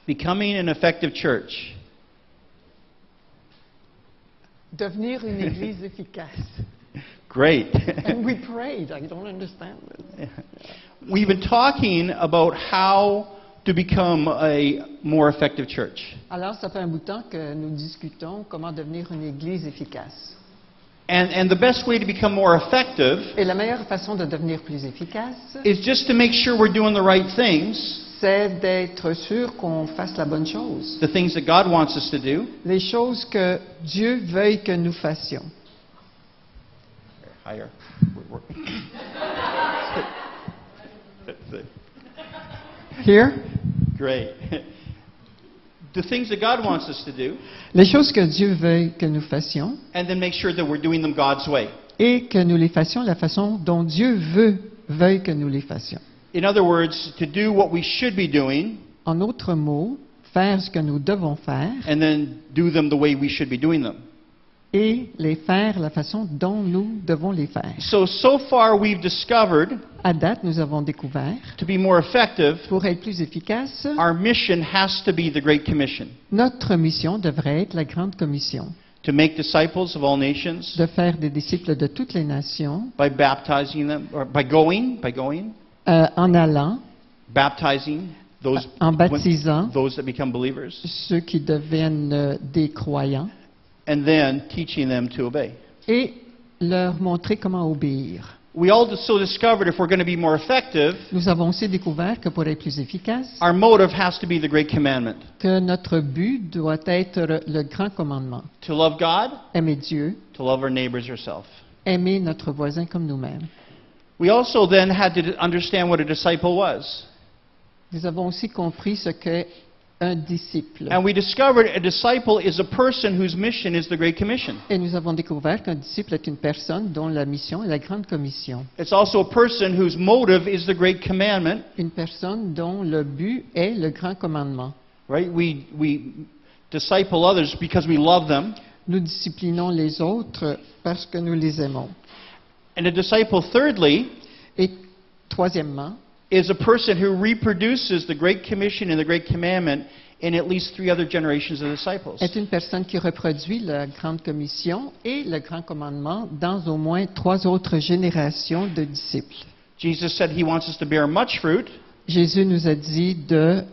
Becoming an effective church. Devenir une église efficace. Great. And we prayed. I don't understand this. We've been talking about how to become a more effective church. Alors, ça fait un bout de temps que nous discutons comment devenir une église efficace. And the best way to become more effective Et la meilleure façon de devenir plus efficace, is just to make sure we're doing the right things, c'est d'être sûr qu'on fasse la bonne chose. the things that God wants us to do. Les choses que Dieu veuille que nous fassions. Higher. That's it. Here? Great. The things that God wants us to do, Les choses que Dieu veuille que nous fassions and then make sure that we're doing them God's way. et que nous les fassions la façon dont Dieu veuille que nous les fassions. In other words, to do what we should be doing, En d'autres mots, faire ce que nous devons faire and then do them the way we should be doing them. et les faire la façon dont nous devons les faire. So far we've discovered, À date, nous avons découvert, to be more effective, pour être plus efficace, our mission has to be the Great Commission. notre mission devrait être la Grande Commission, To make disciples of all nations de faire des disciples de toutes les nations, by baptizing them, or by going, en allant, baptizing those, en baptisant those that become believers, ceux qui deviennent des croyants, and then teaching them to obey. et leur montrer comment obéir. We also discovered if we're going to be more effective, Nous avons aussi découvert que pour être plus efficace, our motive has to be the Great Commandment. que notre but doit être le grand commandement. To love God, Aimer Dieu, to love our neighbors yourself. aimer notre voisin comme nous-mêmes. We also then had to understand what a disciple was. Nous avons aussi compris ce qu'est un disciple. And we discovered a disciple is a person whose mission is the Great Commission. Et nous avons découvert qu'un disciple est une personne dont la mission est la grande commission. It's also a person whose motive is the Great Commandment. Une personne dont le but est le grand commandement. Right? We disciple others because we love them. Nous disciplinons les autres parce que nous les aimons. And a disciple, thirdly, Et troisièmement, is a person who reproduces the Great Commission and the Great Commandment in at least 3 other generations of disciples. est une personne qui reproduit la grande commission et le grand commandement dans au moins 3 autres générations de disciples. Jesus said he wants us to bear much fruit, Jésus nous a dit de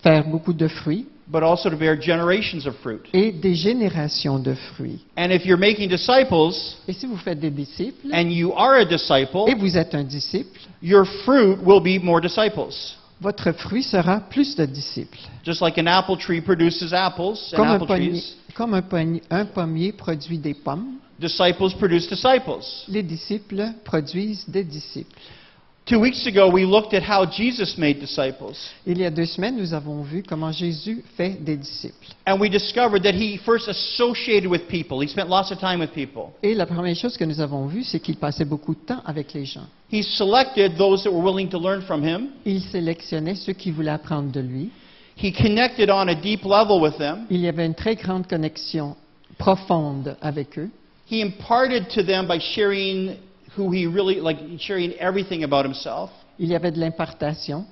faire beaucoup de fruits but also to bear generations of fruit. et des générations de fruits. And if you're making disciples, Et si vous faites des disciples and you are a disciple, et vous êtes un disciple, your fruit will be more disciples. votre fruit sera plus de disciples. Just like an apple tree produces apples and Comme, apple trees, un pommier produit des pommes, disciples produce disciples. les disciples produisent des disciples. 2 weeks ago, we looked at how Jesus made disciples. Il y a 2 semaines, nous avons vu comment Jésus fait des disciples. And we discovered that he first associated with people. He spent lots of time with people. Et la première chose que nous avons vue, c'est qu'il passait beaucoup de temps avec les gens. He selected those that were willing to learn from him. Il sélectionnait ceux qui voulaient apprendre de lui. He connected on a deep level with them. Il y avait une très grande connexion profonde avec eux. He imparted to them by sharing who he really, like sharing everything about himself. Il y avait de l'impartation.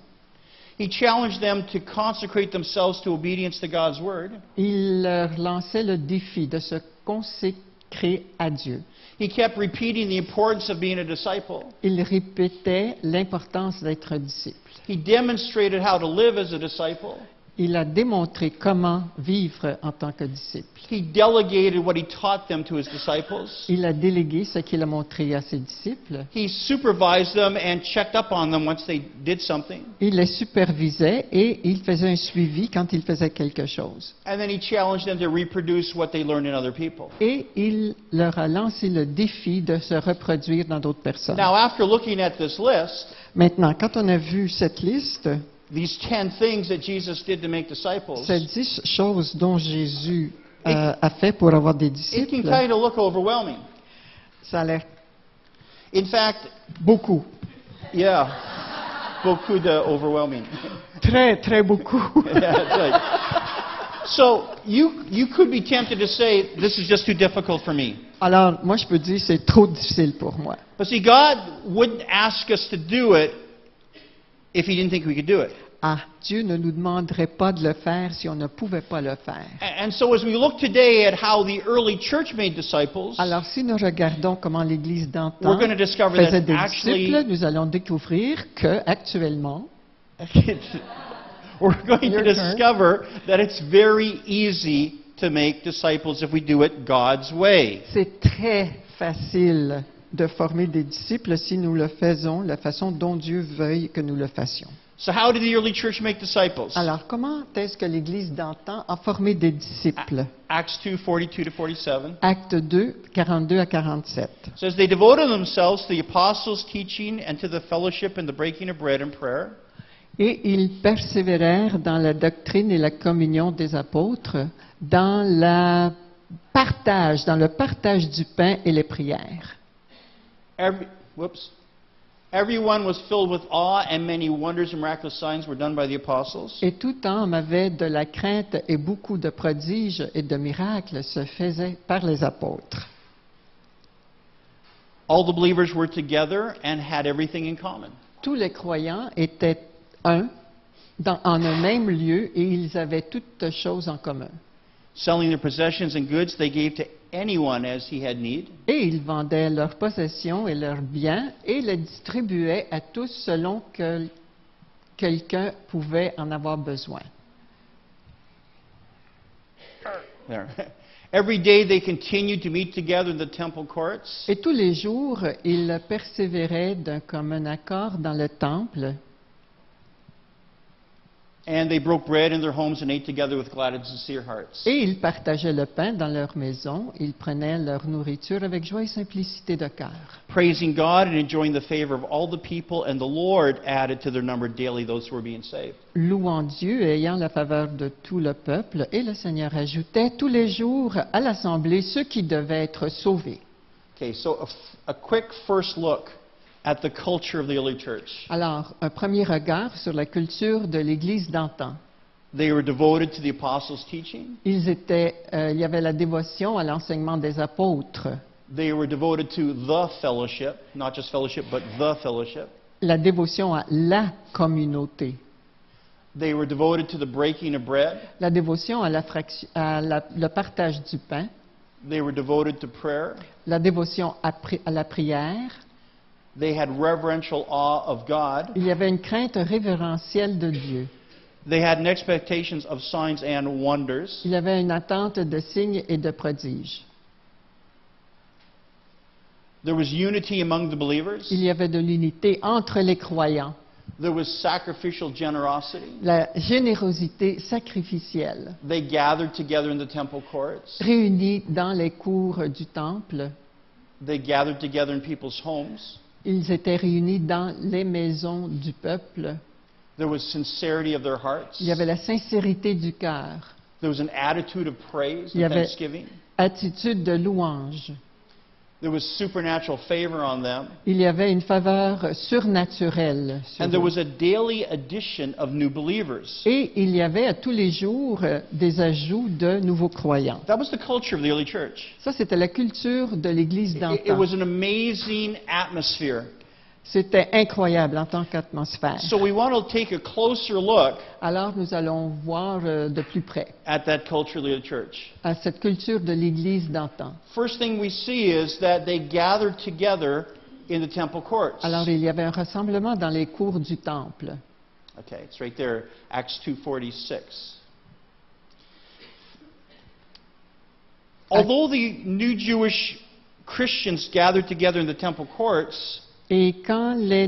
He challenged them to consecrate themselves to obedience to God's word. Il leur lançait le défi de se consécrer à Dieu. He kept repeating the importance of being a disciple. Il répétait l'importance d'être un disciple. He demonstrated how to live as a disciple. Il a démontré comment vivre en tant que disciple. He delegated what he taught them to his disciples. Il a délégué ce qu'il a montré à ses disciples. He supervised them and checked up on them once they did something. Il les supervisait et il faisait un suivi quand ils faisaient quelque chose. And then he challenged them to reproduce what they learned in other people. Et il leur a lancé le défi de se reproduire dans d'autres personnes. Now, after looking at this list, Maintenant, quand on a vu cette liste, these 10 things that Jesus did to make disciples, ces 10 choses dont Jésus a fait pour avoir des it can disciples, kind of look overwhelming. ça a l'air In fact, beaucoup. yeah, beaucoup de overwhelming. Très, très beaucoup. Yeah, that's right. So you could be tempted to say, this is just too difficult for me. Alors, moi, je peux dire c'est trop difficile pour moi. But see, God wouldn't ask us to do it if he didn't think we could do it. Dieu ne nous demanderait pas de le faire si on ne pouvait pas le faire. And so as we look today at how the early church made disciples, Alors, si nous regardons comment l'Église d'antan we're going to discover faisait that des actually disciples, nous allons découvrir que actuellement, we're going to Your turn. discover that it's very easy to make disciples if we do it God's way. c'est très facile de former des disciples si nous le faisons la façon dont Dieu veuille que nous le fassions. So how did the early church make disciples? Alors, comment est-ce que l'Église d'antan a formé des disciples? Acts 2, 42 to 47. Acte 2, 42 à 47. It says, they devoted themselves to the apostles' teaching and to the fellowship and the breaking of bread and prayer. Et ils persévérèrent dans la doctrine et la communion des apôtres, dans le partage du pain et les prières. Everyone was filled with awe, and many wonders and miraculous signs were done by the apostles. Et tout homme avait de la crainte et beaucoup de prodiges et de miracles se faisaient par les apôtres. All the believers were together and had everything in common. Tous les croyants étaient en un même lieu et ils avaient toutes choses en commun. Selling their possessions and goods, they gave to anyone as he had need. Et ils vendaient leurs possessions et leurs biens et les distribuaient à tous selon que quelqu'un pouvait en avoir besoin. There. Every day they continued to meet together in the temple courts. Et tous les jours, ils persévéraient d'un commun accord dans le temple. And they broke bread in their homes and ate together with glad and sincere hearts. Et ils partageaient le pain dans leur maison. Ils prenaient leur nourriture avec joie et simplicité de cœur. Praising God and enjoying the favor of all the people, and the Lord added to their number daily those who were being saved. Louant Dieu et ayant la faveur de tout le peuple, et le Seigneur ajoutait tous les jours à l'assemblée ceux qui devaient être sauvés. Okay, so a quick first look at the culture of the early church. Alors, un premier regard sur la culture de l'Église d'antan. They were devoted to the apostles' teaching. Il y avait la dévotion à l'enseignement des apôtres, They were devoted to the fellowship, not just fellowship, but the fellowship. la dévotion à la communauté, They were devoted to the breaking of bread. la dévotion à le partage du pain, They were devoted to prayer. la dévotion à la prière. They had reverential awe of God. Il y avait une crainte révérentielle de Dieu. They had an expectations of signs and wonders. Il y avait une attente de signes et de prodiges. There was unity among the believers. Il y avait de l'unité entre les croyants, There was sacrificial generosity. la générosité sacrificielle, They gathered together in the temple courts. réunis dans les cours du temple. They gathered together in people's homes. Ils étaient réunis dans les maisons du peuple. There was sincerity of their hearts. Il y avait la sincérité du cœur, There was an attitude of praise Il y and avait- thanksgiving. attitude de louange. There was supernatural favor on them. Il y avait une faveur surnaturelle sur And there eux. was a daily addition of new believers. Et il y avait à tous les jours des ajouts de nouveaux croyants. That was the culture of the early church. Ça, c'était la culture de l'Église It d'antan. was an amazing atmosphere. C'était incroyable en tant qu'atmosphère. So we want to take a closer look Alors, nous allons voir de plus près at that culture of the early church. à cette culture de l'Église d'antan. First thing we see is that they gathered together in the temple courts. Alors, il y avait un rassemblement dans les cours du temple. Okay, it's right there, Acts 2:46. Although the new Jewish Christians gathered together in the temple courts, Et quand les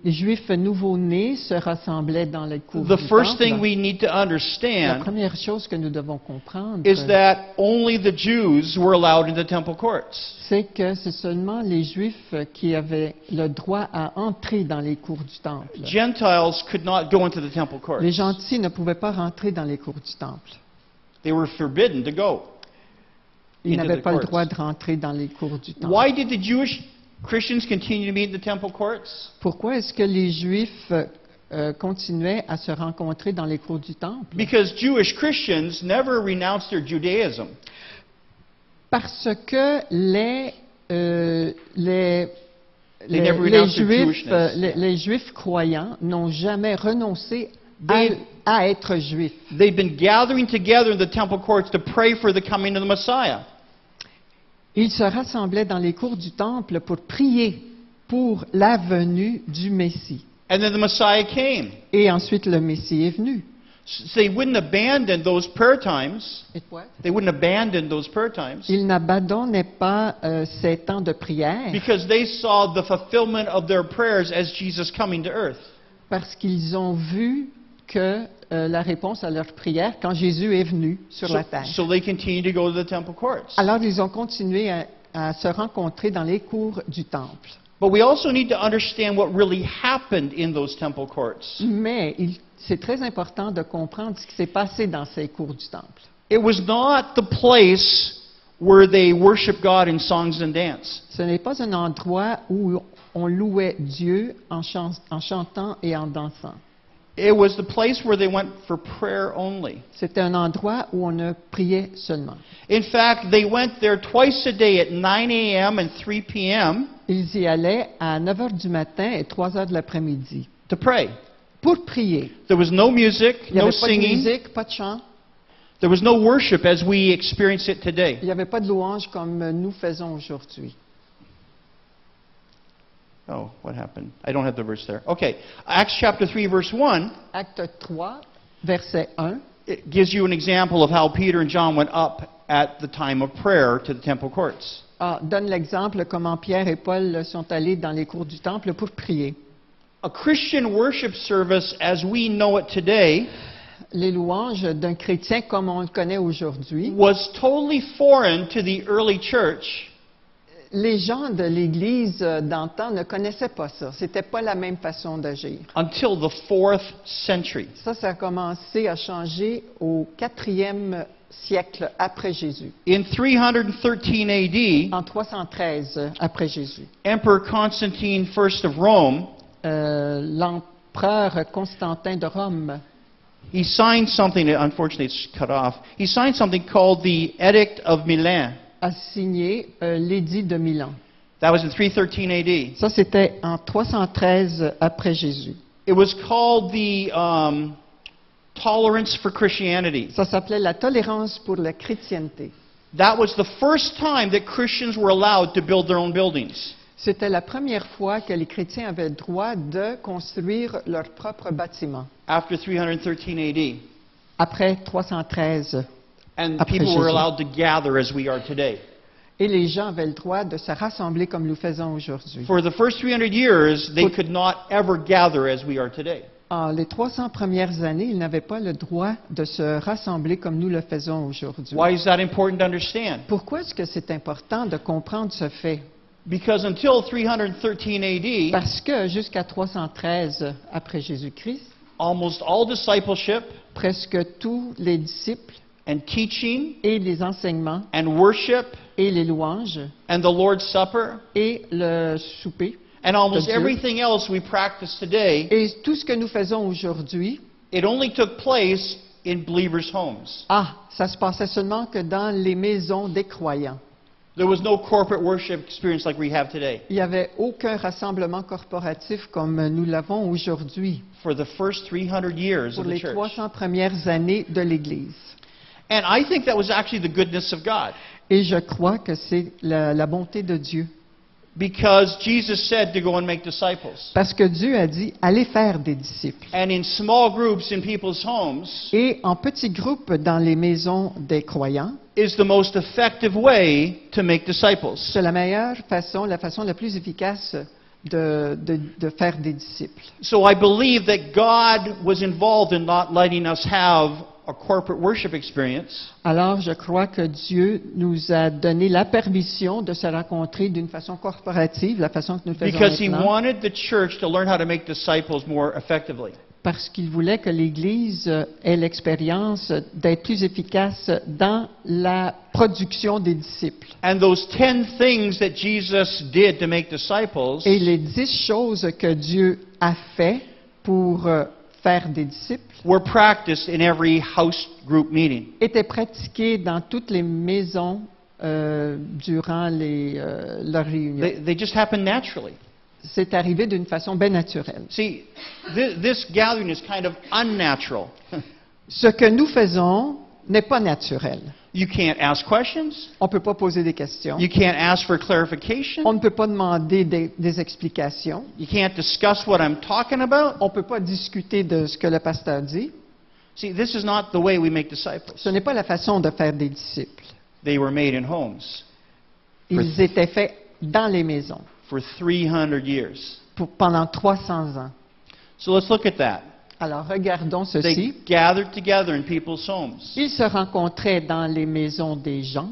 Juifs nouveau-nés se rassemblaient dans les cours the du first thing temple, we need to la understand première chose que nous devons comprendre, is that only the Jews were allowed in the temple courts. c'est que c'est seulement les Juifs qui avaient le droit à entrer dans les cours du temple. Gentiles could not go into the temple courts. Les gentils ne pouvaient pas rentrer dans les cours du temple. They were forbidden to go. Ils Into n'avaient the pas le courts. droit de rentrer dans les cours du temple. Why did the Jewish Christians continue to meet in the temple courts? Pourquoi est-ce que les Juifs continuaient à se rencontrer dans les cours du temple? Because Jewish Christians never renounced their Judaism. Parce que les They never renounced their Juifs, Jewishness. les Juifs croyants n'ont jamais renoncé They- à être Juifs. They've been gathering together in the temple courts to pray for the coming of the Messiah. Ils se rassemblaient dans les cours du temple pour prier pour la venue du Messie. And then the Messiah came. Et ensuite, le Messie est venu. So they wouldn't abandon those prayer times. Et quoi? They wouldn't abandon those prayer times Ils n'abandonnaient pas ces temps de prière because they saw the fulfillment of their prayers as Jesus coming to earth. parce qu'ils ont vu que la réponse à leurs prières quand Jésus est venu sur la terre. So they continue to go to the temple courts. Alors, ils ont continué à se rencontrer dans les cours du temple. But we also need to understand what really happened in those temple courts. Mais c'est très important de comprendre ce qui s'est passé dans ces cours du temple. It was not the place where they worship God in songs and dance. Ce n'est pas un endroit où on louait Dieu en chantant et en dansant. It was the place where they went for prayer only. C'était un endroit où on ne priait seulement. In fact, they went there twice a day at 9 a.m. and 3 p.m. Ils y allaient à 9 heures du matin et 3 heures de l'après-midi to pray. pour prier. There was no music, Il n'y no avait pas de singing. musique, pas de chant. There was no worship as we experience it today. Il n'y avait pas de louange comme nous faisons aujourd'hui. Oh, what happened? I don't have the verse there. Okay. Acts chapter 3, verse 1, Acte 3, verset 1, it gives you an example of how Peter and John went up at the time of prayer to the temple courts. donne l'exemple comment Pierre et Paul sont allés dans les cours du temple pour prier. A Christian worship service as we know it today Les louanges d'un chrétien comme on le connaît aujourd'hui, was totally foreign to the early church les gens de l'Église d'antan ne connaissaient pas ça. C'était pas la même façon d'agir. until the 4th century. Ça a commencé à changer au 4e siècle après Jésus. In 313 AD, En 313 après Jésus. Emperor Constantine I of Rome, L'empereur Constantin de Rome he signed something, unfortunately it's cut off, he signed something called the Edict of Milan. a signé l'édit de Milan. That was in 313 AD. Ça, c'était en 313 après Jésus. It was called the Tolerance for Christianity. Ça s'appelait la tolérance pour la chrétienté. That was the first time that Christians were allowed to build their own buildings. C'était la première fois que les chrétiens avaient le droit de construire leur propre bâtiment, After 313 AD. après 313. And Après people were Jésus. allowed to gather as we are today. Et les gens avaient le droit de se rassembler comme nous faisons aujourd'hui. For the first 300 years, they could not ever gather as we are today. En les 300 premières années, ils n'avaient pas le droit de se rassembler comme nous le faisons aujourd'hui. Why is that important to understand? Pourquoi est-ce que c'est important de comprendre ce fait? Because until 313 AD, Parce que jusqu'à 313 après Jésus-Christ, almost all discipleship presque tous les disciples and teaching et les enseignements and worship et les louanges and the Lord's Supper et le souper and almost de Dieu. everything else we practice today, et tout ce que nous faisons aujourd'hui, it only took place in believers' homes. ça se passait seulement que dans les maisons des croyants. There was no corporate worship experience like we have today. Il n'y avait aucun rassemblement corporatif comme nous l'avons aujourd'hui For the first 300 years pour of the les church. 300 premières années de l'Église. And I think that was actually the goodness of God. Et je crois que c'est la bonté de Dieu. Because Jesus said to go and make disciples. Parce que Dieu a dit, allez faire des disciples. And in small groups in people's homes Et en petits groupes dans les maisons des croyants, is the most effective way to make disciples. c'est la meilleure façon, la façon la plus efficace de faire des disciples. So I believe that God was involved in not letting us have a corporate worship experience. Alors, je crois que Dieu nous a donné la permission de se rencontrer d'une façon corporative, la façon que nous faisons Because He maintenant, wanted the church to learn how to make disciples more effectively. parce qu'il voulait que l'Église ait l'expérience d'être plus efficace dans la production des disciples. And those 10 things that Jesus did to make disciples Et les 10 choses que Dieu a fait pour faire des disciples were practiced in every house group meeting. étaient pratiquées dans toutes les maisons durant leurs réunions. They just happened naturally. c'est arrivé d'une façon bien naturelle. See, this gathering is kind of unnatural. Ce que nous faisons n'est pas naturel. You can't ask questions. On ne peut pas poser des questions. You can't ask for clarification. On ne peut pas demander des explications. You can't discuss what I'm talking about. On ne peut pas discuter de ce que le pasteur dit. See, this is not the way we make disciples. Ce n'est pas la façon de faire des disciples. They were made in homes Ils étaient faits dans les maisons for 300 years. pendant 300 ans. So let's look at that. Alors, regardons They ceci. gathered together in people's homes. Ils se rencontraient dans les maisons des gens.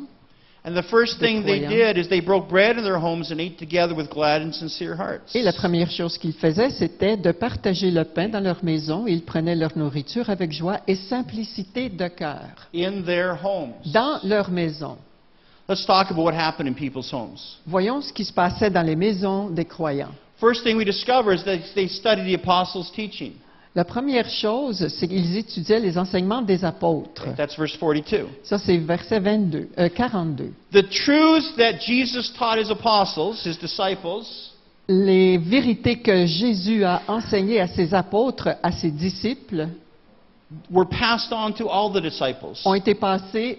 And the first thing they croyants. did is they broke bread in their homes and ate together with glad and sincere hearts. Et la première chose qu'ils faisaient, c'était de partager le pain dans leur maison. Ils prenaient leur nourriture avec joie et simplicité de cœur. In their homes. Dans leur maison. Let's talk about what happened in people's homes. Voyons ce qui se passait dans les maisons des croyants. First thing we discover is that they studied the apostles' teaching. La première chose, c'est qu'ils étudiaient les enseignements des apôtres. That's verse 42. Ça, c'est verset 42. The truths that Jesus taught his apostles, his disciples, Les vérités que Jésus a enseignées à ses apôtres, à ses disciples, were passed on to all the disciples. ont été passées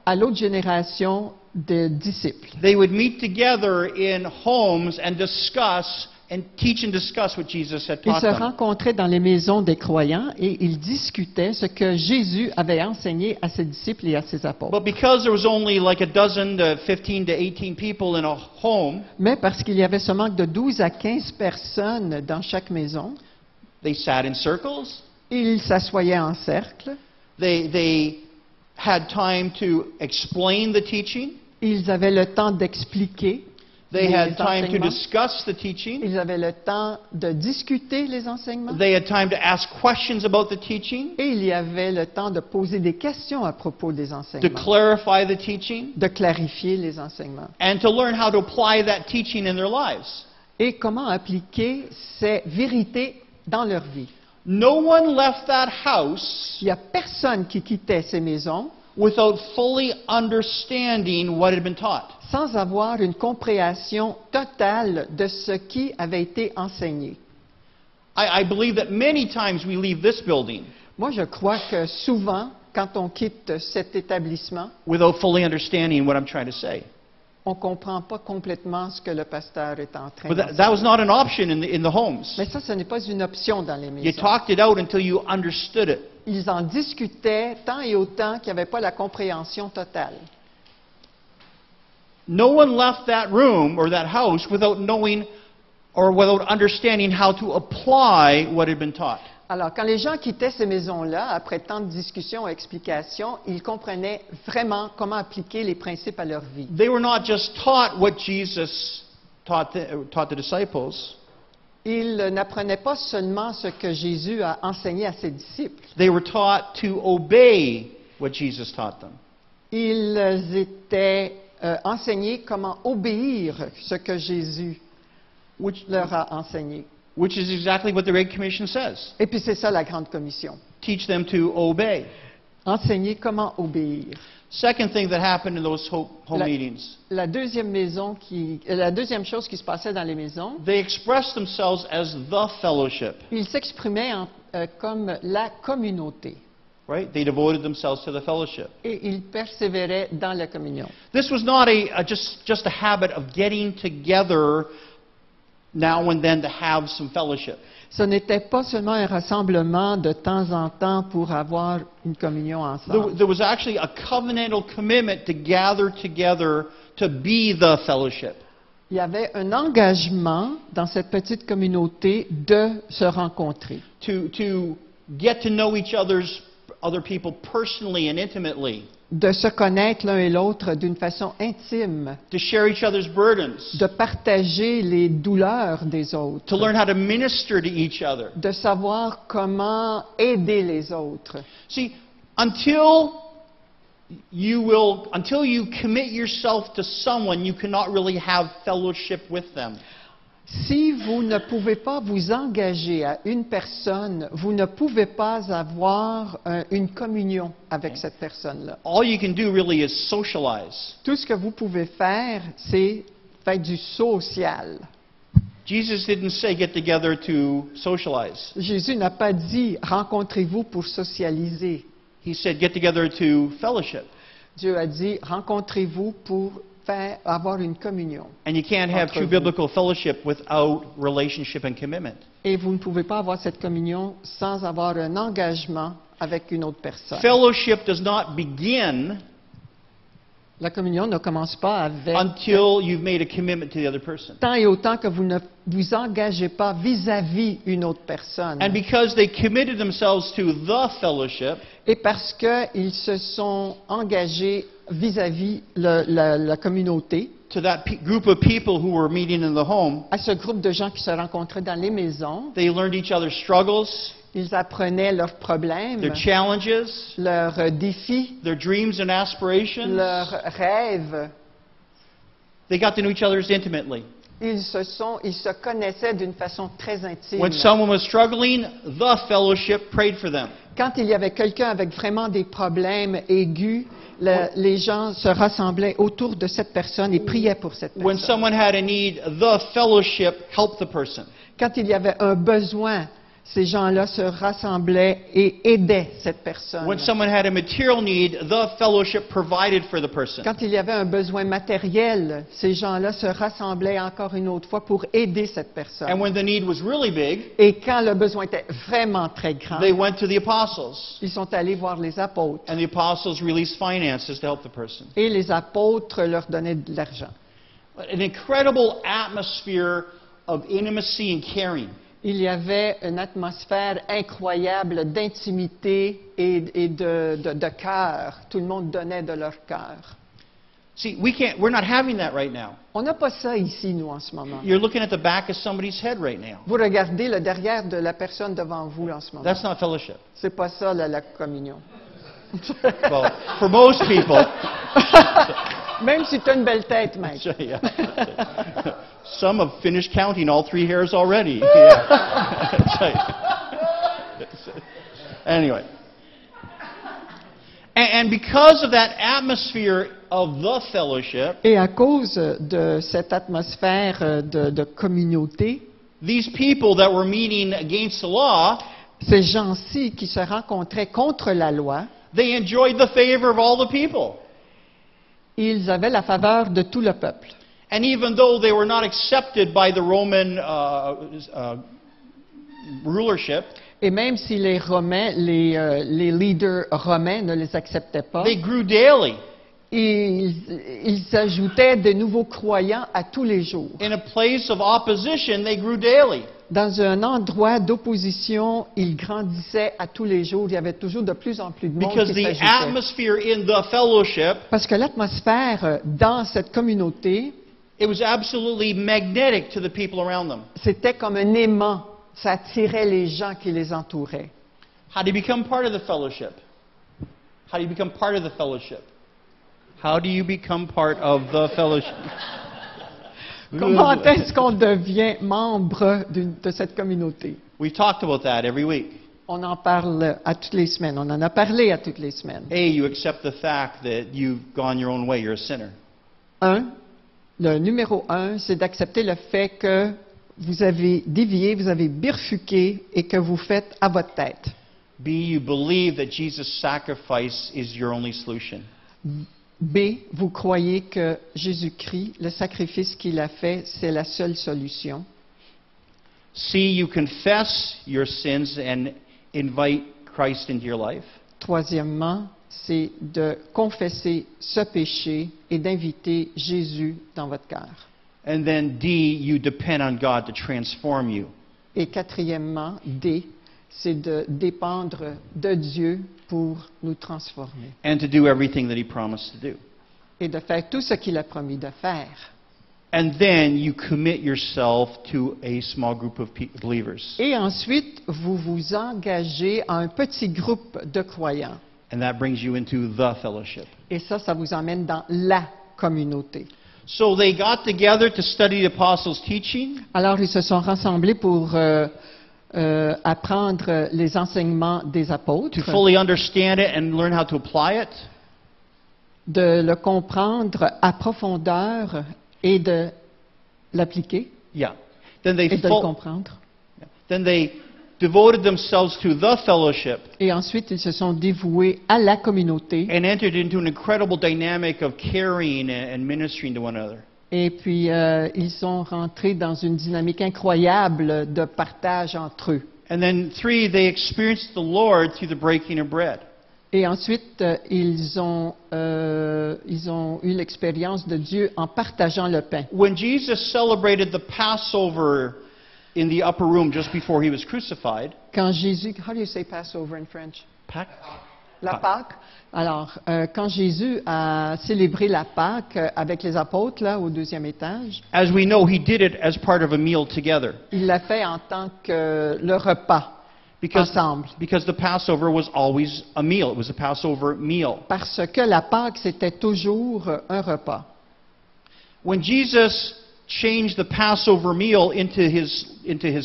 à l'autre génération de disciples. They would meet together in homes and discuss and teach and discuss what Jesus had Ils taught se them. rencontraient dans les maisons des croyants et ils discutaient ce que Jésus avait enseigné à ses disciples et à ses apôtres. But because there was only like a dozen to 15 to 18 people in a home, Mais parce qu'il y avait seulement de 12 à 15 personnes dans chaque maison, they sat in circles. ils s'assoyaient en cercle, They had time to explain the teaching. ils avaient le temps d'expliquer, They les had time to enseignements. discuss the teaching. Ils avaient le temps de discuter les enseignements They had time to ask questions about the teaching, et il y avait le temps de poser des questions à propos des to enseignements, clarify the teaching, de clarifier les enseignements and to learn how to apply that teaching in their lives. et comment appliquer ces vérités dans leur vie. No one left that house Il n'y a personne qui quittait ces maisons without fully understanding what had been taught. sans avoir une compréhension totale de ce qui avait été enseigné. I believe that many times we leave this building Moi, je crois que souvent, quand on quitte cet établissement, without fully understanding what I'm trying to say. on ne comprend pas complètement ce que le pasteur est en train But d'enseigner. that was not an option in the homes. Mais ça, ce n'est pas une option dans les You maisons. talked it out until you understood it. Ils en discutaient tant et autant qu'il n'y avait pas la compréhension totale. No one left that room or that house without knowing or without understanding how to apply what had been taught. Alors, quand les gens quittaient ces maisons-là, après tant de discussions et explications, ils comprenaient vraiment comment appliquer les principes à leur vie. They were not just taught what Jesus taught the disciples. Ils n'apprenaient pas seulement ce que Jésus a enseigné à ses disciples. They were taught to obey what Jesus taught them. Ils étaient enseignés comment obéir ce que Jésus leur a enseigné. Which is exactly what the Great Commission says. Et puis c'est ça la Grande Commission. Teach them to obey. Enseigner comment obéir. Second thing that happened in those home meetings, La deuxième chose qui se passait dans les maisons, they expressed themselves as the fellowship. ils s'exprimaient comme la communauté. Right? They devoted themselves to the fellowship. Et ils persévéraient dans la communion. This was not just a habit of getting together now and then to have some fellowship. Ce n'était pas seulement un rassemblement de temps en temps pour avoir une communion ensemble. There was actually a covenantal commitment to gather together to be the fellowship. Il y avait un engagement dans cette petite communauté de se rencontrer, To get to know other people personally and intimately. de se connaître l'un et l'autre d'une façon intime, To share each other's burdens. de partager les douleurs des To autres, learn how to minister to each other. de savoir comment aider les autres. See, until you commit yourself to someone, you cannot really have fellowship with them. Si vous ne pouvez pas vous engager à une personne, vous ne pouvez pas avoir une communion avec cette personne-là. All you can do really is socialize. Tout ce que vous pouvez faire, c'est faire du social. Jesus didn't say get together to socialize. Jésus n'a pas dit rencontrez-vous pour socialiser. He said get together to fellowship. Dieu a dit rencontrez-vous pour avoir une communion. And you can't have Entre true vous. biblical fellowship without relationship and commitment. Et vous ne pouvez pas avoir cette communion sans avoir un engagement avec une autre personne. Fellowship does not begin La communion ne commence pas avec until you've made a commitment to the other person. tant et autant que vous ne vous engagez pas vis-à-vis une autre personne. And because they committed themselves to the fellowship, Et parce qu'ils se sont engagés vis-à-vis la communauté, to that group of people who were meeting in the home, à ce groupe de gens qui se rencontraient dans les maisons, they learned each other's struggles, ils apprenaient leurs problèmes, their challenges, leurs défis, their dreams and aspirations. leurs rêves. They got to know each other intimately. Ils se connaissaient d'une façon très intime. When someone was struggling, the fellowship prayed for them. Quand il y avait quelqu'un avec vraiment des problèmes aigus, les gens se rassemblaient autour de cette personne et priaient pour cette When personne. someone had a need, the fellowship helped the person. Quand il y avait un besoin, ces gens-là se rassemblaient et aidaient cette personne. When someone had a material need, the fellowship provided for the person. Quand il y avait un besoin matériel, ces gens-là se rassemblaient encore une autre fois pour aider cette personne. And when the need was really big, Et quand le besoin était vraiment très grand, they went to the apostles. ils sont allés voir les apôtres. And the apostles released finances to help the person. Et les apôtres leur donnaient de l'argent. An incredible atmosphere of intimacy and caring. Il y avait une atmosphère incroyable d'intimité et de cœur. Tout le monde donnait de leur cœur. See, we're not having that right now. On n'a pas ça ici, nous, en ce moment. You're looking at the back of somebody's head right now. Vous regardez le derrière de la personne devant vous en ce moment. That's not fellowship. C'est pas ça, la communion. Well, for most people, Même si tu as une belle tête, mec. yeah. Some have finished counting all 3 hairs already. Yeah. That's right. Anyway. And because of that atmosphere of the fellowship, Et à cause de cette atmosphère de communauté, these people that were meeting against the law, ces gens-ci qui se rencontraient contre la loi, they enjoyed the favor of all the people. ils avaient la faveur de tout le peuple. And even though they were not accepted by the Roman rulership, Et même si les Romains, les leaders romains ne les acceptaient pas, they grew daily. ils ajoutaient de nouveaux croyants à tous les jours. In a place of opposition, they grew daily. Dans un endroit d'opposition, ils grandissaient à tous les jours. Il y avait toujours de plus en plus de monde Because qui the s'ajoutait. atmosphere in the fellowship, Parce que l'atmosphère dans cette communauté, it was absolutely magnetic to the people around them. c'était comme un aimant. Ça attirait les gens qui les entouraient. How do you become part of the fellowship? How do you become part of the fellowship? How do you become part of the fellowship? Comment est-ce qu'on devient membre de cette communauté? We've talked about that every week. On en parle à toutes les semaines. On en a parlé à toutes les semaines. A, you accept the fact that you've gone your own way, you're a sinner. Le numéro 1, c'est d'accepter le fait que vous avez dévié, vous avez bifurqué et que vous faites à votre tête. B, you believe that Jesus' sacrifice is your only solution. B, vous croyez que Jésus-Christ, le sacrifice qu'il a fait, c'est la seule solution. C, you confess your sins and invite Christ into your life. Troisièmement, c'est de confesser ce péché et d'inviter Jésus dans votre cœur. And then D, you depend on God to transform you. Et quatrièmement, D, c'est de dépendre de Dieu pour nous transformer And to do everything that He promised to do. et de faire tout ce qu'il a promis de faire. And then you commit yourself to a small group of believers. Et ensuite, vous vous engagez à un petit groupe de croyants. And that brings you into the fellowship. Et ça vous emmène dans la communauté. So they got together to study the apostles' teaching. Alors, ils se sont rassemblés pour apprendre les enseignements des apôtres, To fully understand it and learn how to apply it. de le comprendre à profondeur et de l'appliquer. Yeah. Then they et de le comprendre. then they devoted themselves to the fellowship Et ensuite, ils se sont dévoués à la communauté. and entered into an incredible dynamic of caring and ministering to one another. Et puis, ils sont rentrés dans une dynamique incroyable de partage entre eux. And then 3, they experienced the Lord through the breaking of bread. Et ensuite, ils ont eu l'expérience de Dieu en partageant le pain. When Jesus celebrated the Passover in the upper room just before he was crucified, Quand Jésus, how do you say Passover in French? La Pâque. Alors, quand Jésus a célébré la Pâque avec les apôtres, là, au 2e étage, as we know, he did it as part of a meal together. il l'a fait en tant que le repas, ensemble. Because the Passover was always a meal. It was a Passover meal. Parce que la Pâque, c'était toujours un repas. When Jesus changed the Passover meal into his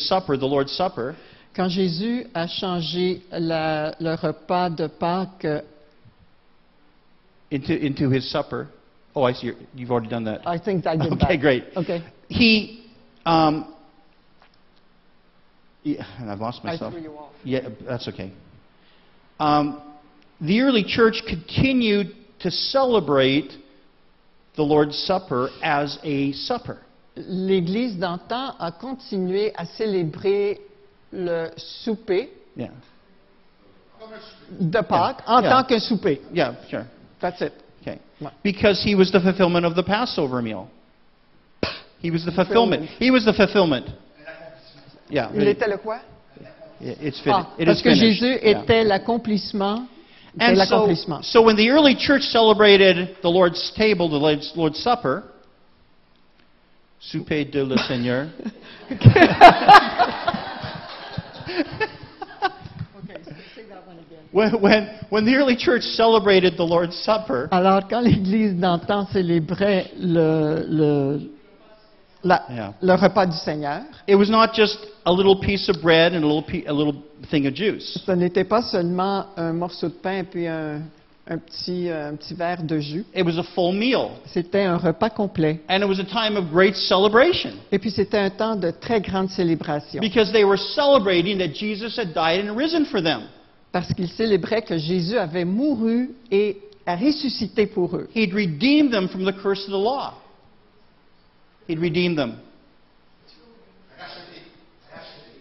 supper, the Lord's Supper, Quand Jésus a changé le repas de Pâques into his supper. Oh, I see. You've already done that. I think I did Okay, that. great. Okay. He, yeah, and I've lost I myself. threw you off. Yeah, that's okay. The early church continued to celebrate the Lord's Supper as a supper. L'Église d'antan a continué à célébrer le souper Yeah. de Pâques en Yeah. tant qu'un souper. Yeah, sure. That's it. Okay. Ouais. Because he was the fulfillment of the Passover meal. He was the fulfillment. He was the fulfillment. Yeah. Il était le quoi? It's finished. It Parce is que finished. Jésus Yeah. était l'accomplissement. C'était And l'accomplissement. so when the early church celebrated the Lord's table, the Lord's Supper, souper de le Seigneur, when the early church celebrated the Lord's Supper, Alors, quand l'Église d'antan célébrait le repas du Seigneur, it was not just a little piece of bread and a little thing of juice. ce n'était pas seulement un morceau de pain puis un petit verre de jus. It was a full meal. C'était un repas complet. And it was a time of great celebration Et puis, c'était un temps de très grande célébration. because they were celebrating that Jesus had died and risen for them. Parce qu'ils célébraient que Jésus avait mouru et a ressuscité pour eux. He'd redeemed them from the curse of the law. He'd redeemed them.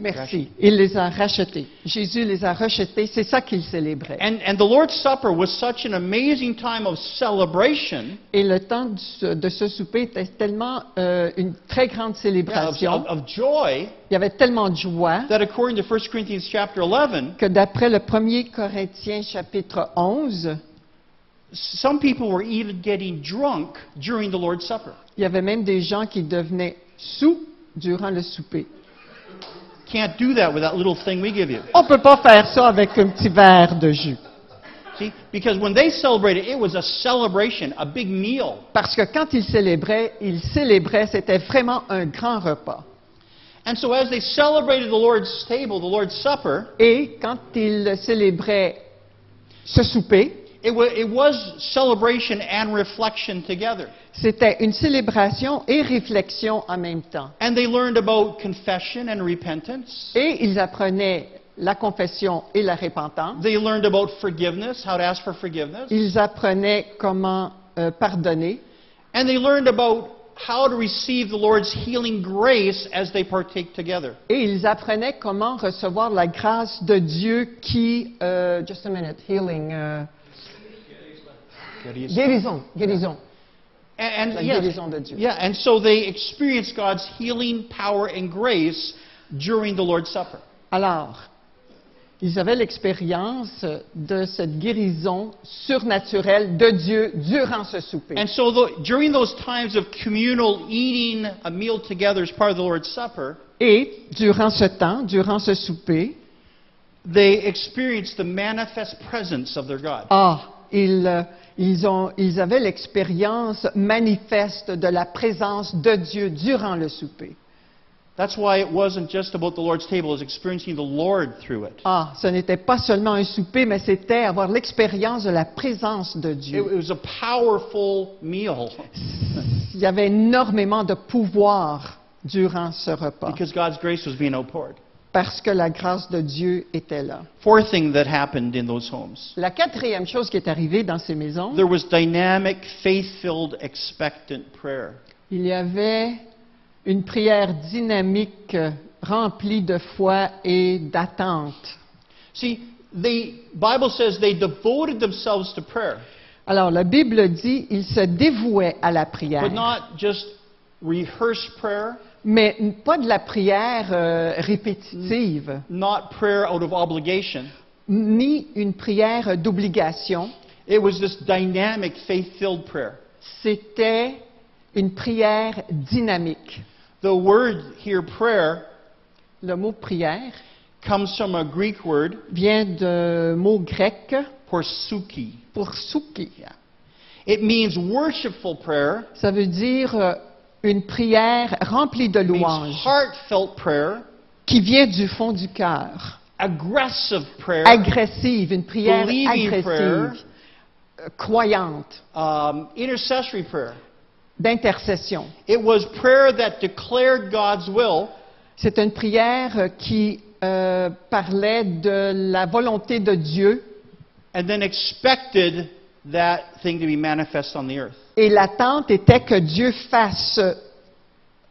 Merci. Il les a rachetés. Jésus les a rachetés. C'est ça qu'ils célébraient. And the Lord's Supper was such an amazing time of celebration, Et le temps de ce souper était tellement une très grande célébration. of joy, Il y avait tellement de joie that according to 1 Corinthians chapter 11, que d'après le 1er Corinthiens chapitre 11, some people were even getting drunk during the Lord's Supper. il y avait même des gens qui devenaient sous durant le souper. Can't do that with that little thing we give you. On ne peut pas faire ça avec un petit verre de jus. See? Because when they celebrated, it was a celebration, a big meal. Parce que quand ils célébraient, c'était vraiment un grand repas. And so as they celebrated the Lord's table, the Lord's Supper, Et quand ils célébraient ce souper, it was celebration and reflection together. c'était une célébration et réflexion en même temps. And they learned about confession and repentance. Et ils apprenaient la confession et la repentance. They learned about forgiveness, how to ask for forgiveness. Ils apprenaient comment pardonner. And they learned about how to receive the Lord's healing grace as they partake together. Et ils apprenaient comment recevoir la grâce de Dieu qui... just a minute, healing... guérison. And La yeah, guérison de Dieu. yeah, and so they experienced God's healing power and grace during the Lord's Supper. Alors, ils avaient l'expérience de cette guérison surnaturelle de Dieu durant ce souper. And so during those times of communal eating a meal together as part of the Lord's Supper, Et durant ce temps, durant ce souper, they experienced the manifest presence of their God. ils avaient l'expérience manifeste de la présence de Dieu durant le souper. That's why it wasn't just about the Lord's table, it was experiencing the Lord through it. Ce n'était pas seulement un souper, mais c'était avoir l'expérience de la présence de It Dieu. was a powerful meal. Il y avait énormément de pouvoir durant ce repas, because God's grace was being outpoured. parce que la grâce de Dieu était là. Fourth thing that happened in those homes. La quatrième chose qui est arrivée dans ces maisons, There was dynamic, faith-filled, expectant prayer. il y avait une prière dynamique remplie de foi et d'attente. See, the Bible says they devoted themselves to prayer, Alors, la Bible dit, ils se dévouaient à la prière, but not just rehearsed prayer, mais pas de la prière répétitive, not prayer out of obligation. ni une prière d'obligation. It was this dynamic, faith-filled prayer. C'était une prière dynamique. The word here, prayer, Le mot prière comes from a Greek word, vient d'un mot grec porsuki. pour souki. It means worshipful prayer, Ça veut dire une prière remplie de it means louanges, heartfelt prayer, qui vient du fond du cœur. aggressive prayer, Agressive, une prière Believing prayer. agressive, croyante, intercessory prayer. d'intercession. It was prayer that declared God's will C'est une prière qui parlait de la volonté de Dieu and then expected that thing to be manifest on the earth. et l'attente était que Dieu fasse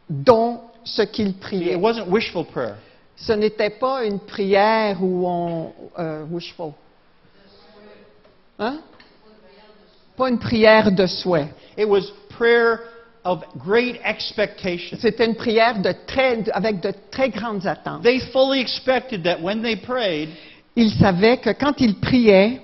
dont ce qu'il It priait. wasn't wishful prayer. Ce n'était pas une prière où on... wishful. Hein? Pas une prière de souhait. It was prayer of great expectation. C'était une prière avec de très grandes attentes. They fully expected that when they prayed, Ils savaient que quand ils priaient,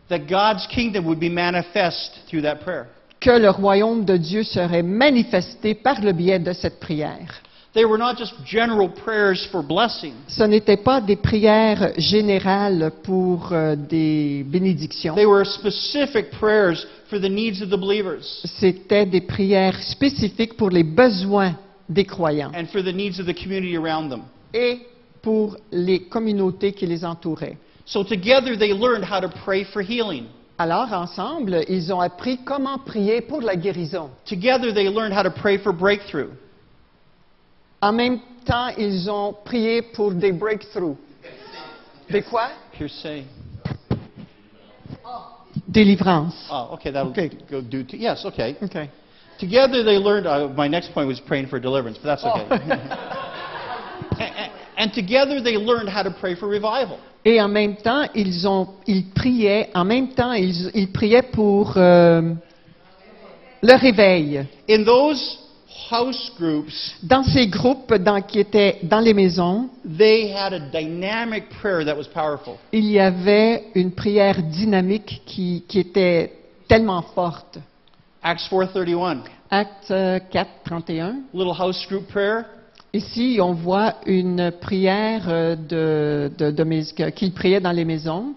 that God's kingdom would be manifest through that prayer. que le royaume de Dieu serait manifesté par le biais de cette prière. They were not just general prayers for blessing. Ce n'étaient pas des prières générales pour des bénédictions. They were specific prayers for the needs of the believers C'était des prières spécifiques pour les besoins des croyants and for the needs of the community around them. et pour les communautés qui les entouraient. So together they learned how to pray for healing. Alors, ensemble, ils ont appris comment prier pour la guérison. Together they learned how to pray for breakthrough. En même temps, ils ont prié pour des breakthroughs. Des quoi? Hearsay. Délivrance. Oh, okay, that'll Okay. go do. Yes, okay. OK. Together they learned. My next point was praying for deliverance, but that's okay. and together they learned how to pray for revival. Et en même temps, ils priaient, en même temps, ils priaient pour le réveil. In those house groups, Dans ces groupes qui étaient dans les maisons, they had a dynamic prayer that was powerful. il y avait une prière dynamique qui était tellement forte. Acts 4:31, Acte 4, 31. little house group prayer. Ici, on voit une prière qu'ils priaient dans les maisons.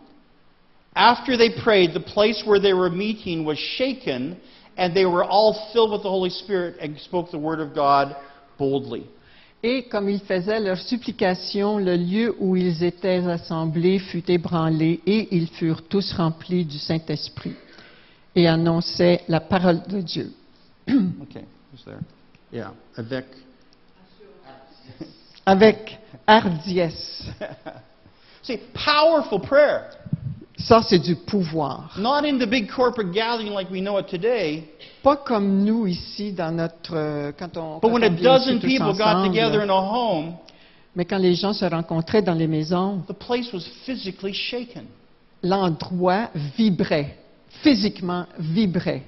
After they prayed, the place where they were meeting was shaken, and they were all filled with the Holy Spirit and spoke the word of God boldly. Et comme ils faisaient leur supplication, le lieu où ils étaient assemblés fut ébranlé et ils furent tous remplis du Saint-Esprit et annonçaient la parole de Dieu. Okay, who's there? Yeah, avec. Avec hardiesse. See, powerful prayer. Ça, c'est du pouvoir. Not in the big corporate gathering like we know it today, Pas comme nous ici dans notre... quand but when a vient ici dozen tous people got ensemble, together in a home, mais quand les gens se rencontraient dans les maisons, the place was physically shaken. l'endroit vibrait, physiquement vibrait.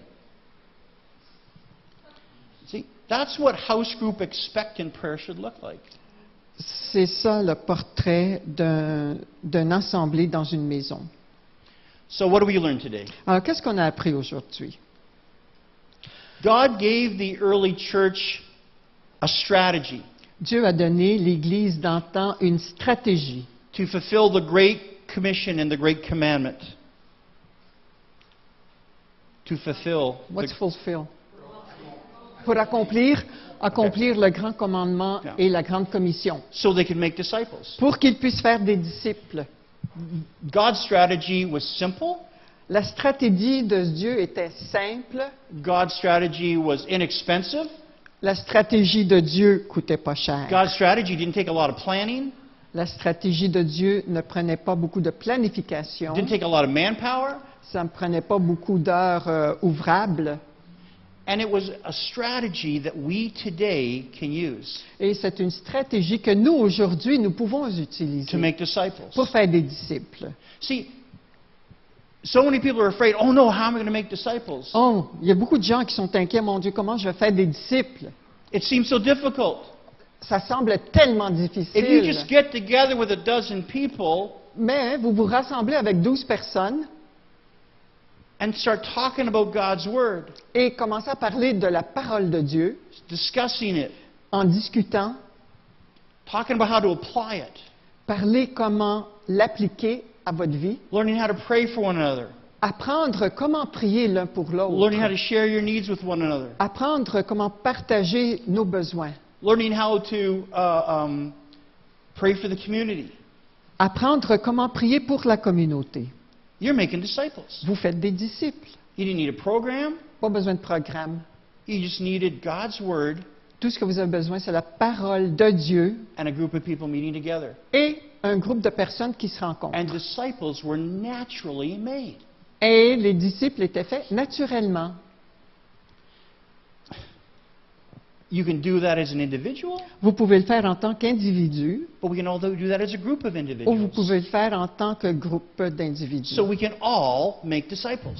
See, that's what house group expectant prayer should look like. C'est ça le portrait d'un assemblée dans une maison. So what do we learn today? Alors, qu'est-ce qu'on a appris aujourd'hui? God gave the early church a strategy Dieu a donné l'Église d'antan une stratégie to fulfill the Great Commission and the Great Commandment. To fulfill. What's fulfill? Pour accomplir le grand commandement Yeah. et la grande commission, So they could make disciples. pour qu'ils puissent faire des disciples. God's strategy was simple. La stratégie de Dieu était simple, God's strategy was inexpensive. La stratégie de Dieu coûtait pas cher. God's strategy didn't take a lot of planning, La stratégie de Dieu ne prenait pas beaucoup de planification. didn't take a lot of manpower, Ça ne prenait pas beaucoup d'heures ouvrables. and it was a strategy that we today can use Et c'est une stratégie que nous, aujourd'hui, nous pouvons to utiliser make disciples. pour faire des disciples. See, so many people are afraid, oh no, how am I going to make disciples? Oh, il y a beaucoup de gens qui sont inquiets, mon Dieu, comment je vais faire des disciples? It seems so difficult. Ça semble tellement If you difficile. just get together with a dozen people Mais vous vous rassemblez avec 12 personnes and start talking about God's Word, et commencez à parler de la parole de Dieu discussing it, en discutant, talking about how to apply it, parler comment l'appliquer à votre vie, learning how to pray for one another, apprendre comment prier l'un pour learning how l'autre, to share your needs with one another, apprendre comment partager nos besoins, learning how to pray for the community. apprendre comment prier pour la communauté. You're making disciples. Vous faites des disciples. You didn't need a program. Pas besoin de programme. You just needed God's Word Tout ce que vous avez besoin, c'est la parole de Dieu and a group of people meeting together. et un groupe de personnes qui se rencontrent. And disciples were naturally made. Et les disciples étaient faits naturellement. You can do that as an individual, Vous pouvez le faire en tant qu'individu but we can also do that as a group of ou vous individuals. pouvez le faire en tant que groupe d'individus. So we can all make disciples.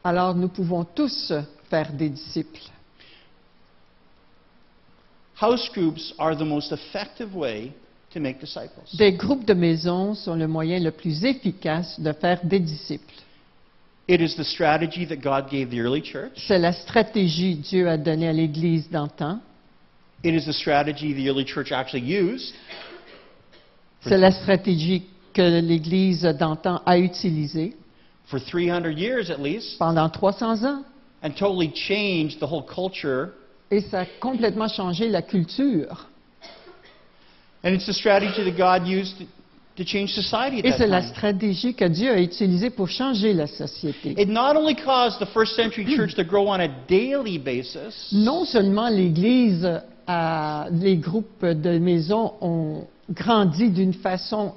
Alors nous pouvons tous faire des disciples. House groups are the most effective way to make disciples. Des groupes de maison sont le moyen le plus efficace de faire des disciples. It is the strategy that God gave the early church. C'est la stratégie que Dieu a donnée à l'Église d'antan. It is the strategy the early church actually used C'est la stratégie que l'Église d'antan a utilisée for 300 years at least pendant 300 ans. and totally changed the whole culture. Et ça a complètement changé la culture. And it's the strategy that God used to change society at Et that c'est la time. stratégie que Dieu a utilisée pour changer la société. It not only caused the first century church to grow on a daily basis, Non seulement l'Église, les groupes de maison ont grandi d'une façon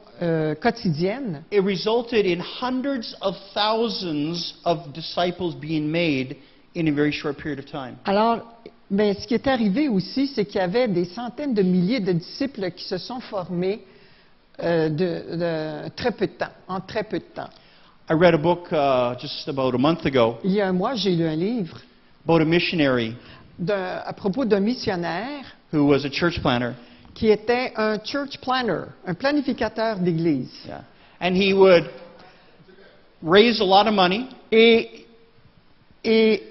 quotidienne, it resulted in hundreds of thousands of disciples being made in a very short period of time. alors, mais ce qui est arrivé aussi, c'est qu'il y avait des centaines de milliers de disciples qui se sont formés de très peu de temps, en très peu de temps. I read a book just about a month ago Il y a un mois, j'ai lu un livre about a missionary à propos d'un missionnaire who was a church planter. qui était un church planner, un planificateur d'église. Yeah. And he would raise a lot of money Et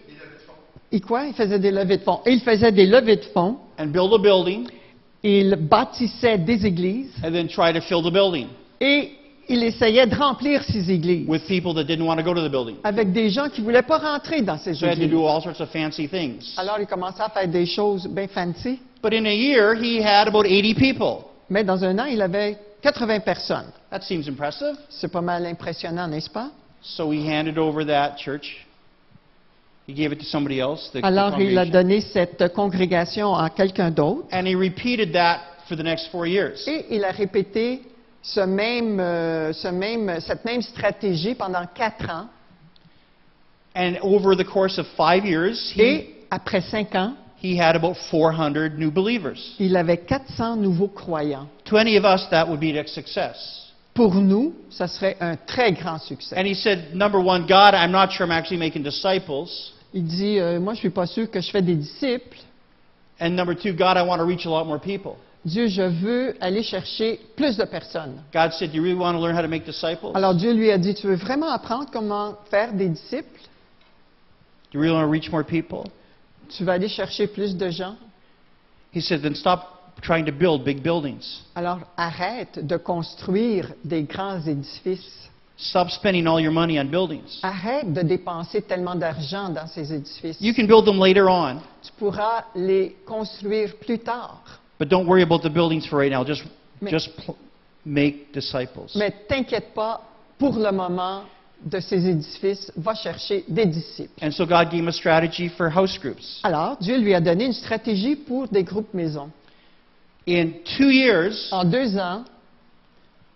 quoi? Il faisait des levées de fonds. Et il faisait des levées de fonds. and build a building Il bâtissait des églises. and then try to fill the building Et il essayait de remplir ces églises with people that didn't want to go to the building. avec des gens qui ne voulaient pas rentrer dans ces So he had to églises. do all sorts of fancy things. Alors, il commençait à faire des choses bien fancy. But in a year, he had about 80 people. Mais dans un an, il avait 80 personnes. That seems impressive. C'est pas mal impressionnant, n'est-ce pas? So he handed over that church. He gave it to somebody else, the Alors, il a congregation. donné cette congrégation à quelqu'un d'autre. And he repeated that for the next 4 years. Et il a répété cette même stratégie pendant 4 ans. And over the course of 5 years, Et après 5 ans, he had about 400 new believers. il avait 400 nouveaux croyants. To any of us, that would be a success. Pour nous, ça serait un très grand succès. And he said, number one, God, I'm not sure I'm actually making disciples. Il dit, moi, je suis pas sûr que je fais des disciples. And number two, God, I want to reach a lot more people. Dieu, je veux aller chercher plus de personnes. God said, do you really want to learn how to make disciples? Alors Dieu lui a dit, tu veux vraiment apprendre comment faire des disciples? Do you really want to reach more people? Tu vas aller chercher plus de gens? He said, then stop trying to build big buildings. Alors arrête de construire des grands édifices. Stop spending all your money on buildings. Arrête de dépenser tellement d'argent dans ces édifices. You can build them later on, Tu pourras les construire plus tard. but don't worry about the buildings for right now. Just Mais- make disciples. Mais t'inquiète pas, pour le moment, de ces édifices va chercher des disciples. And so God gave him a strategy for house groups. Alors, Dieu lui a donné une stratégie pour des groupes maisons. In 2 years, En 2 ans,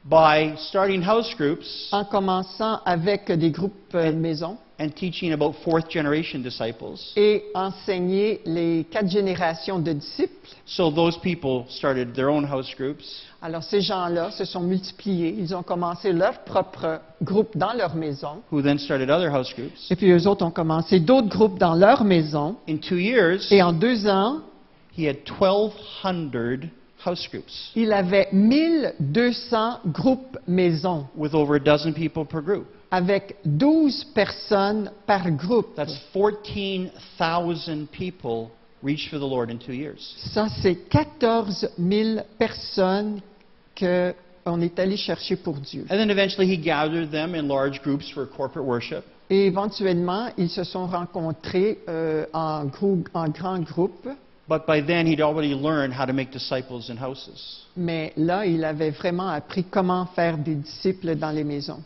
by starting house groups en commençant avec des groupes maisons and teaching about fourth generation disciples, et enseigner les 4 générations de disciples, so those people started their own house groups. alors ces gens-là se sont multipliés. Ils ont commencé leur propre groupe dans leur maison. Who then started other house groups. Et puis eux autres ont commencé d'autres groupes dans leur maison. In 2 years, Et en 2 ans, he had 1,200 house groups il avait 1200 groupes maisons with over a dozen people per group. avec 12 personnes par groupe. That's 14,000 people reached for the Lord in 2 years. Ça, c'est 14 000 personnes qu'on est allé chercher pour Dieu. And then eventually he gathered them in large groups for corporate worship. Et éventuellement, ils se sont rencontrés en grands groupes. But by then he'd already learned how to make disciples in houses. Mais là, il avait vraiment appris comment faire des disciples dans les maisons.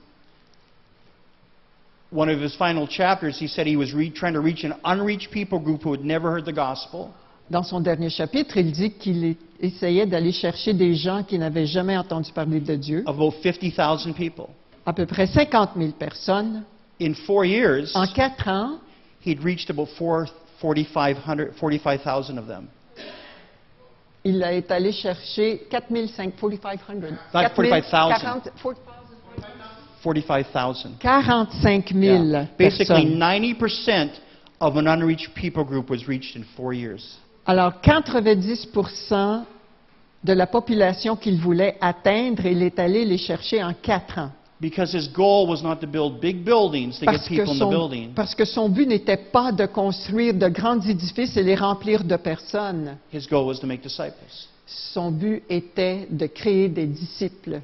One of his final chapters, he said he was trying to reach an unreached people group who had never heard the gospel. Dans son dernier chapitre, il dit qu'il essayait d'aller chercher des gens qui n'avaient jamais entendu parler de Dieu, About 50,000 people. à peu près 50 000 personnes. In 4 years, En 4 ans, he'd reached about 45,000 of them. il est allé chercher 4,500. 45,000. 45 000 Yeah. Basically, personnes. 90% of an unreached people group was reached in 4 years. Alors, 90% de la population qu'il voulait atteindre, il est allé les chercher en 4 ans. Because his goal was not to build big buildings to get people in the building. Parce que son but n'était pas de construire de grands édifices et les remplir de personnes. His goal was to make disciples. Son but était de créer des disciples.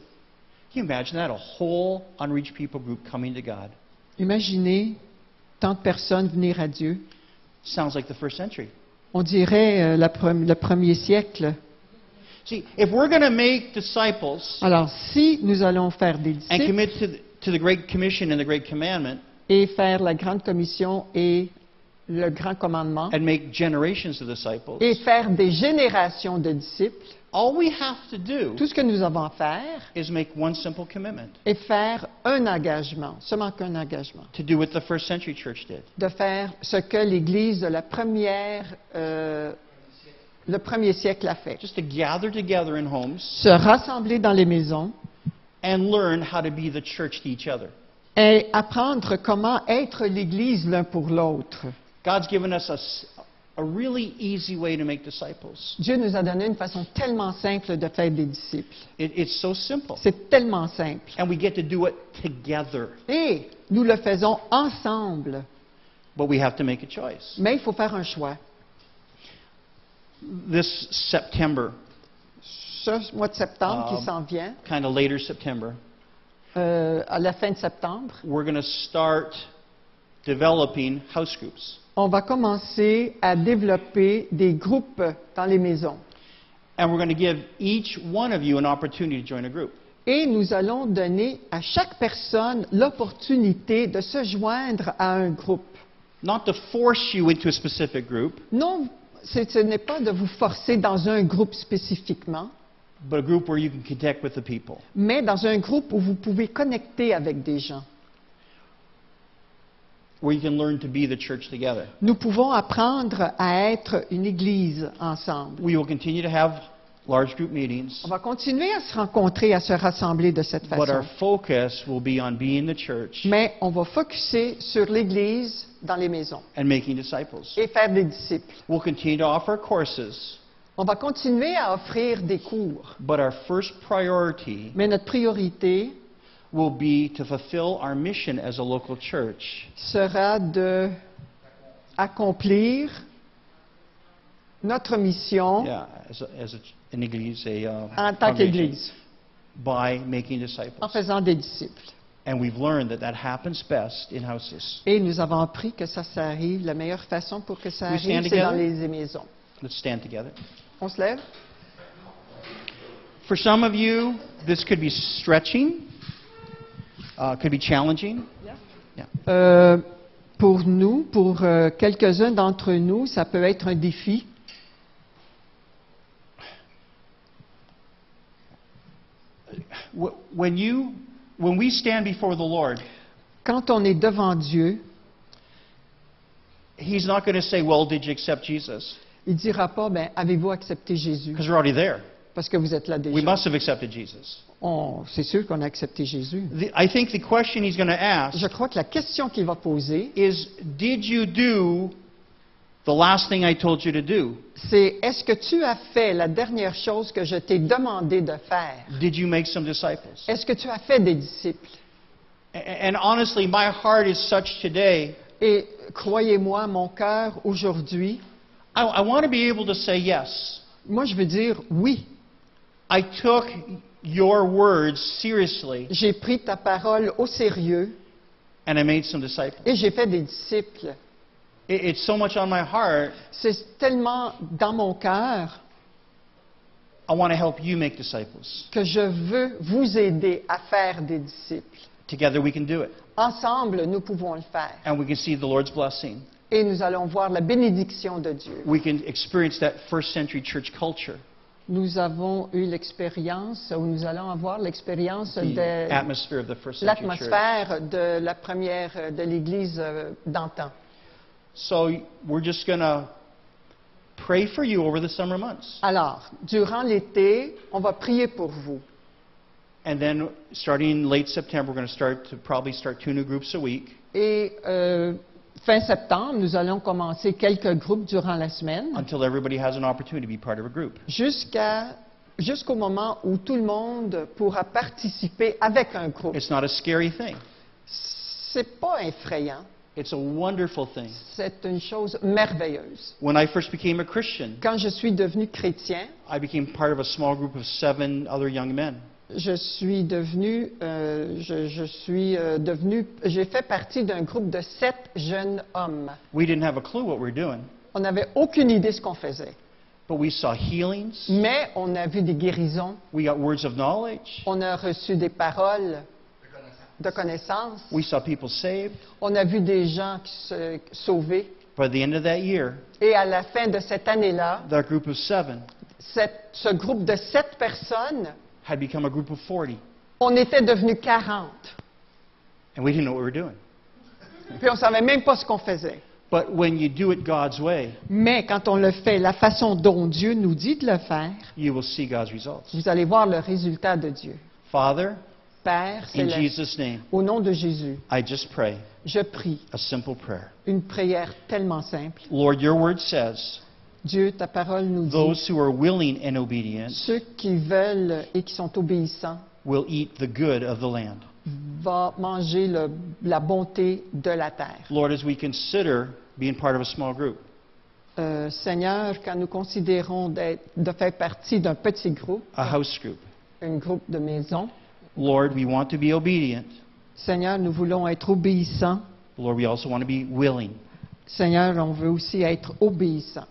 Can you imagine that? A whole unreached people group coming to God. Imaginez tant de personnes venir à Dieu. Sounds like the first century. On dirait le premier siècle. See, if we're going to make disciples Alors, si nous allons faire des and disciples commit to the Great Commission and the Great Commandment et faire la grande commission et le grand commandement and make generations of disciples, et faire des générations de disciples, all we have to do tout ce que nous avons à faire is make one simple commitment est faire un engagement, seulement qu'un engagement, to do what the first century church did. de faire ce que l'Église de le premier siècle a fait. Just to gather together in homes Se rassembler dans les maisons and learn how to be the church to each other. et apprendre comment être l'Église l'un pour l'autre. God's given us a really easy way to make disciples. Dieu nous a donné une façon tellement simple de faire des disciples. It's so simple. C'est tellement simple. And we get to do it together. Et nous le faisons ensemble. But we have to make a choice. Mais il faut faire un choix. This September, Ce mois de septembre qui s'en vient, kind of later September, à la fin de septembre, we're going to start developing house groups. on va commencer à développer des groupes dans les maisons. And we're going to give each one of you an opportunity to join a group. Et nous allons donner à chaque personne l'opportunité de se joindre à un groupe. Not to force you into a specific group, Non, ce n'est pas de vous forcer dans un groupe spécifiquement, but a group where you can connect with the people. mais dans un groupe où vous pouvez connecter avec des gens. Where you can learn to be the church together. Nous pouvons apprendre à être une Église ensemble. We will continue to have large group meetings, On va continuer à se rencontrer, à se rassembler de cette but our façon. focus will be on being the church Mais on va focuser sur l'Église dans les maisons and making disciples. et faire des disciples. We'll continue to offer courses, On va continuer à offrir des cours. but our first priority Mais notre priorité will be to fulfill our mission as a local church sera de accomplir notre mission an église, en tant congregation, qu'Église, by making en disciples. faisant des disciples. And we've learned that that happens best in houses. Et nous avons appris que ça arrive, la meilleure façon pour que ça We stand arrive, c'est dans together? les maisons. Let's stand together. On se lève? For some of you, this could be stretching. Could be challenging. Pour nous, pour quelques-uns d'entre nous, ça peut être un défi. When we stand before the Lord, Quand on est devant Dieu, He's not going to say, "Well, did you accept Jesus?" il ne dira pas, ben, avez-vous accepté Jésus? Because we're already there. Parce que vous êtes là We déjà. must have accepted Jesus. C'est sûr qu'on a accepté Jésus. I think the question He's going to ask Je crois que la question qu'il va poser, is, "Did you do the last thing I told you to do? c'est est-ce que tu as fait la dernière chose que je t'ai demandé de faire? Did you make some disciples?" Est-ce que tu as fait des disciples? And honestly, my heart is such today. Et croyez-moi, mon cœur aujourd'hui, I want to be able to say yes. moi je veux dire oui. I took your words seriously, J'ai pris ta parole au sérieux and I made some disciples. et j'ai fait des disciples. It's so much on my heart. C'est tellement dans mon cœur I want to help you make disciples. que je veux vous aider à faire des disciples. Together we can do it, Ensemble, nous pouvons le faire. and we can see the Lord's blessing. Et nous allons voir la bénédiction de Dieu. We can experience that first century church culture, Nous avons eu l'expérience, ou nous allons avoir l'expérience the de atmosphere of the first century church. l'atmosphère de la première, de l'Église d'antan. So we're just going to pray for you over the summer months. Alors, durant l'été, on va prier pour vous. And then starting late September, we're going to probably start 2 new groups a week. Et fin septembre, nous allons commencer quelques groupes durant la semaine, Until everybody has an opportunity to be part of a group. jusqu'au moment où tout le monde pourra participer avec un groupe. It's not a scary thing. C'est pas effrayant, It's a wonderful thing. c'est une chose merveilleuse. When I first became a Christian, Quand je suis devenu chrétien, I became part of a small group of 7 other young men. j'ai fait partie d'un groupe de 7 jeunes hommes. We didn't have a clue what we were doing, On n'avait aucune idée de ce qu'on faisait, but we saw healings. mais on a vu des guérisons, We got words of knowledge. on a reçu des paroles de connaissance, We saw people saved. on a vu des gens qui se sauvés. By the end of that year, Et à la fin de cette année-là, that group of 7 ce groupe de 7 personnes, had become a group of 40, on était devenus 40. and we didn't know what we were doing. Puis on ne savait même pas ce qu'on faisait. But when you do it God's way, Mais quand on le fait la façon dont Dieu nous dit de le faire, you will see God's results. vous allez voir le résultat de Dieu. Father, Père in céleste, Jesus' name, au nom de Jésus, I just pray je prie a simple prayer. une prière tellement simple. Lord, your word says, Dieu, ta parole nous dit, those who are willing and obedient ceux qui veulent et qui sont obéissants will eat the good of the land. vont manger la bonté de la terre. Lord, as we consider being part of a small group, Seigneur, quand nous considérons de faire partie d'un petit groupe, a house group, un groupe de maison, Lord, we want to be obedient. Seigneur, nous voulons être obéissants. Lord, we also want to be willing. Seigneur, on veut aussi être obéissants.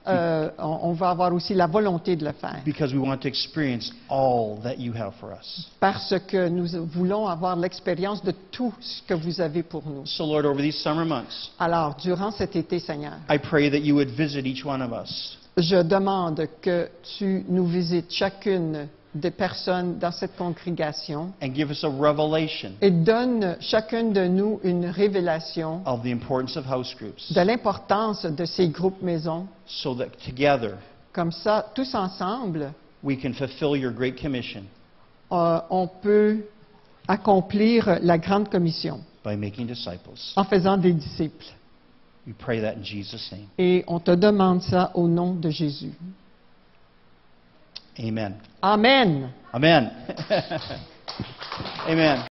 On va avoir aussi la volonté de le faire. Because we want to experience all that you have for us. Parce que nous voulons avoir l'expérience de tout ce que vous avez pour nous. So, Lord, over these summer months, Alors, durant cet été, Seigneur, I pray that you would visit each one of us. je demande que tu nous visites chacune des personnes dans cette congrégation And give us a revelation et donne chacune de nous une révélation of the importance of house groups, de l'importance de ces groupes maisons. so that together Comme ça, tous ensemble, we can fulfill your great commission on peut accomplir la grande commission by making disciples. en faisant des disciples. We pray that in Jesus' name. Et on te demande ça au nom de Jésus. Amen. Amen. Amen. Amen.